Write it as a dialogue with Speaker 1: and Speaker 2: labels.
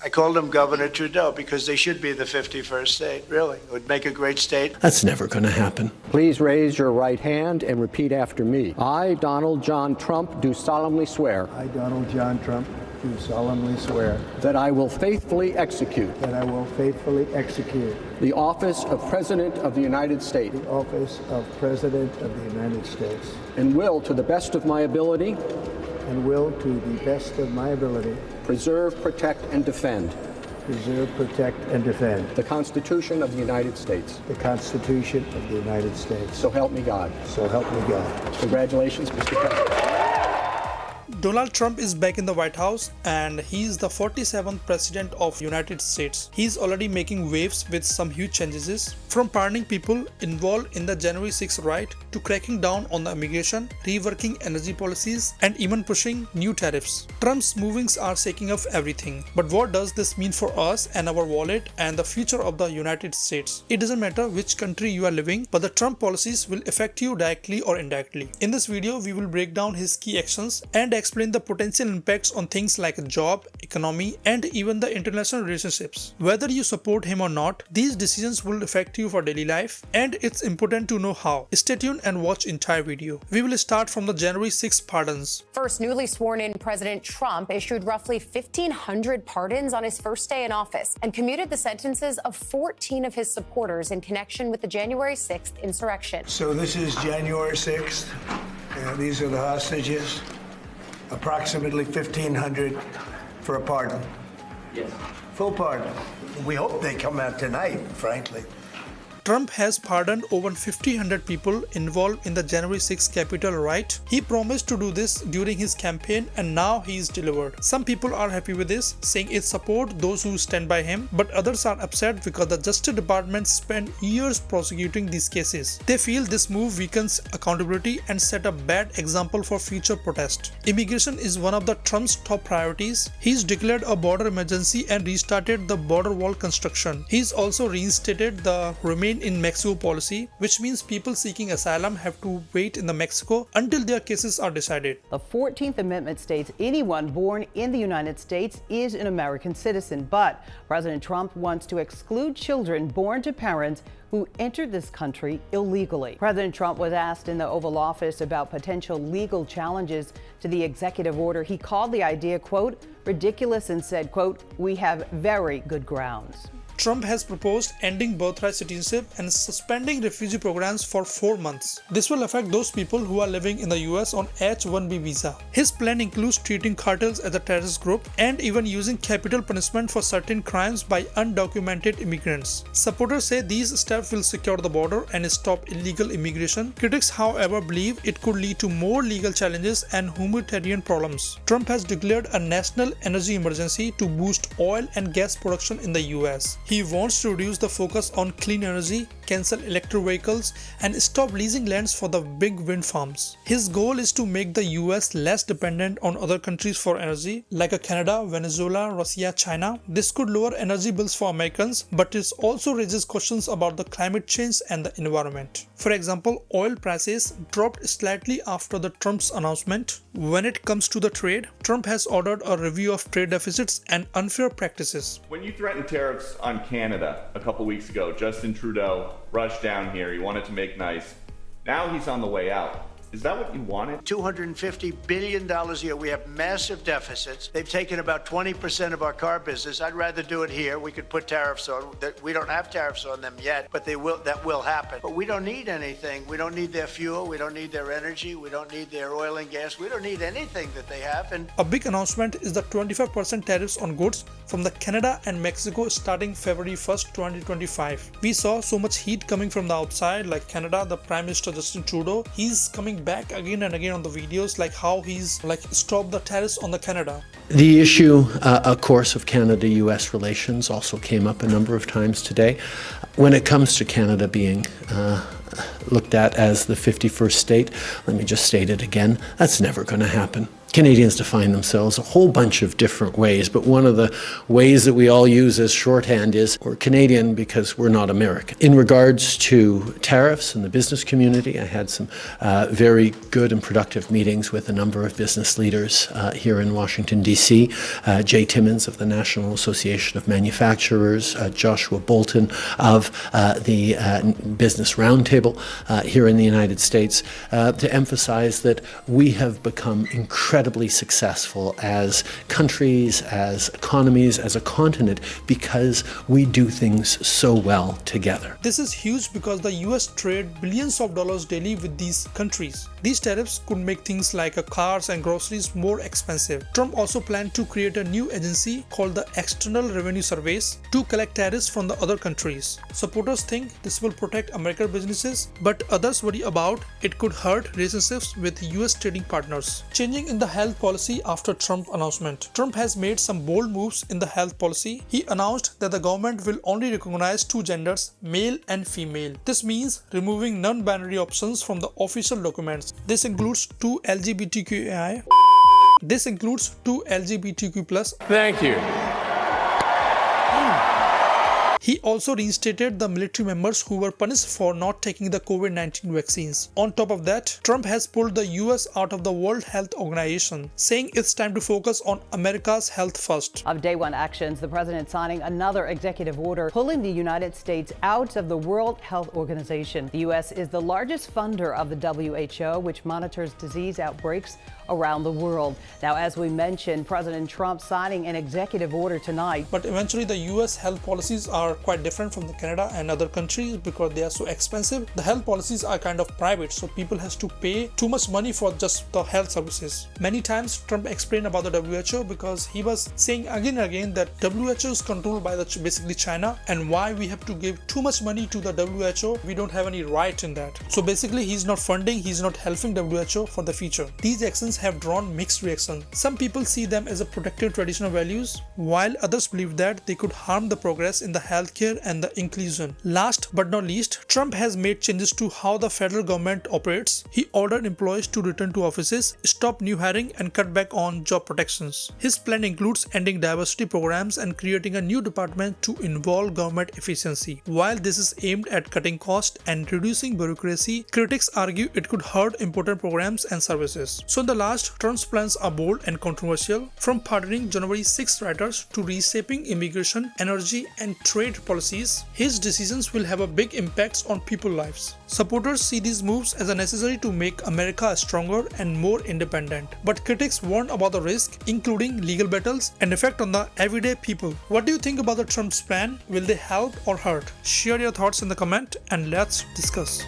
Speaker 1: I called him Governor Trudeau because they should be the 51st state, really. It would make a great state.
Speaker 2: That's never going to happen.
Speaker 3: Please raise your right hand and repeat after me. I, Donald John Trump, do solemnly swear.
Speaker 4: I, Donald John Trump, do solemnly swear.
Speaker 3: That I will faithfully execute.
Speaker 4: That I will faithfully execute.
Speaker 3: The office of President of the United States.
Speaker 4: The office of President of the United States.
Speaker 3: And will, to the best of my ability.
Speaker 4: And will, to the best of my ability.
Speaker 3: Preserve, protect, and defend.
Speaker 4: Preserve, protect, and defend.
Speaker 3: The Constitution of the United States.
Speaker 4: The Constitution of the United States.
Speaker 3: So help me God.
Speaker 4: So help me God.
Speaker 3: Congratulations, Mr. President.
Speaker 5: Donald Trump is back in the White House and he's the 47th president of United States. He's already making waves with some huge changes, from pardoning people involved in the January 6th riot to cracking down on the immigration, reworking energy policies, and even pushing new tariffs. Trump's movings are shaking up everything. But what does this mean for us and our wallet and the future of the United States? It doesn't matter which country you are living, but the Trump policies will affect you directly or indirectly. In this video, we will break down his key actions and explain the potential impacts on things like job, economy, and even the international relationships. Whether you support him or not, these decisions will affect you for daily life, and it's important to know how. Stay tuned and watch entire video. We will start from the January 6 pardons.
Speaker 6: First, newly sworn-in President Trump issued roughly 1,500 pardons on his first day in office and commuted the sentences of 14 of his supporters in connection with the January 6th insurrection.
Speaker 1: So this is January 6th. These are the hostages. Approximately 1,500 for a pardon.
Speaker 7: Yes.
Speaker 1: Full pardon. We hope they come out tonight, frankly.
Speaker 5: Trump has pardoned over 1,500 people involved in the January 6 Capitol riot. He promised to do this during his campaign and now he's delivered. Some people are happy with this, saying it supports those who stand by him, but others are upset because the Justice Department spent years prosecuting these cases. They feel this move weakens accountability and set a bad example for future protest. Immigration is one of the Trump's top priorities. He's declared a border emergency and restarted the border wall construction. He's also reinstated the Remain in Mexico policy, which means people seeking asylum have to wait in Mexico until their cases are decided.
Speaker 8: The 14th Amendment states anyone born in the United States is an American citizen, but President Trump wants to exclude children born to parents who entered this country illegally. President Trump was asked in the Oval Office about potential legal challenges to the executive order. He called the idea, quote, ridiculous, and said, quote, we have very good grounds.
Speaker 5: Trump has proposed ending birthright citizenship and suspending refugee programs for 4 months. This will affect those people who are living in the US on H-1B visa. His plan includes treating cartels as a terrorist group and even using capital punishment for certain crimes by undocumented immigrants. Supporters say these steps will secure the border and stop illegal immigration. Critics, however, believe it could lead to more legal challenges and humanitarian problems. Trump has declared a national energy emergency to boost oil and gas production in the US. He wants to reduce the focus on clean energy, cancel electric vehicles, and stop leasing lands for the big wind farms. His goal is to make the US less dependent on other countries for energy, like Canada, Venezuela, Russia, China. This could lower energy bills for Americans, but it also raises questions about the climate change and the environment. For example, oil prices dropped slightly after the Trump's announcement. When it comes to the trade, Trump has ordered a review of trade deficits and unfair practices.
Speaker 7: When you threatened tariffs on Canada a couple weeks ago, Justin Trudeau rushed down here. He wanted to make nice. Now he's on the way out. Is that what you wanted?
Speaker 1: $250 billion a year. We have massive deficits. They've taken about 20% of our car business. I'd rather do it here. We could put tariffs on. We don't have tariffs on them yet, but that will happen. But we don't need anything. We don't need their fuel. We don't need their energy. We don't need their oil and gas. We don't need anything that they have. And
Speaker 5: a big announcement is the 25% tariffs on goods from the Canada and Mexico starting February 1st, 2025. We saw so much heat coming from the outside, like Canada, the Prime Minister Justin Trudeau. He's coming back again and again on the videos, like how he's stopped the tariffs on the Canada.
Speaker 2: The issue, of course, of Canada-US relations also came up a number of times today. When it comes to Canada being looked at as the 51st state, let me just state it again, that's never going to happen. Canadians define themselves a whole bunch of different ways, but one of the ways that we all use as shorthand is we're Canadian because we're not American. In regards to tariffs and the business community, I had some very good and productive meetings with a number of business leaders here in Washington, D.C. Jay Timmons of the National Association of Manufacturers, Joshua Bolton of the Business Roundtable here in the United States, to emphasize that we have become incredibly successful as countries, as economies, as a continent, because we do things so well together.
Speaker 5: This is huge because the US trade billions of dollars daily with these countries. These tariffs could make things like cars and groceries more expensive. Trump also planned to create a new agency called the External Revenue Service to collect tariffs from the other countries. Supporters think this will protect American businesses, but others worry about it could hurt relationships with US trading partners. Changing in the health policy after Trump announcement. Trump has made some bold moves in the health policy. He announced that the government will only recognize two genders, male and female. This means removing non-binary options from the official documents. This includes two LGBTQI. This includes two LGBTQ+.
Speaker 9: Thank you.
Speaker 5: He also reinstated the military members who were punished for not taking the COVID-19 vaccines. On top of that, Trump has pulled the US out of the World Health Organization, saying it's time to focus on America's health first.
Speaker 8: Of day one actions, the president signing another executive order pulling the United States out of the World Health Organization. The US is the largest funder of the WHO, which monitors disease outbreaks around the world. Now, as we mentioned, President Trump signing an executive order tonight.
Speaker 5: But eventually the US health policies are quite different from the Canada and other countries because they are so expensive. The health policies are kind of private, so people has to pay too much money for just the health services. Many times Trump explained about the WHO because he was saying again and again that WHO is controlled by basically China, and why we have to give too much money to the WHO. We don't have any right in that. So basically he's not funding, he's not helping WHO for the future. These actions have drawn mixed reaction. Some people see them as a protecting traditional values, while others believe that they could harm the progress in the healthcare and the inclusion. Last but not least, Trump has made changes to how the federal government operates. He ordered employees to return to offices, stop new hiring, and cut back on job protections. His plan includes ending diversity programs and creating a new department to involve government efficiency. While this is aimed at cutting costs and reducing bureaucracy, critics argue it could hurt important programs and services. So in the last, Trump's plans are bold and controversial, from pardoning January 6 rioters to reshaping immigration, energy, and trade policies. His decisions will have a big impact on people's lives. Supporters see these moves as necessary to make America stronger and more independent. But critics warn about the risk, including legal battles and effect on the everyday people. What do you think about the Trump's plan? Will they help or hurt? Share your thoughts in the comment and let's discuss.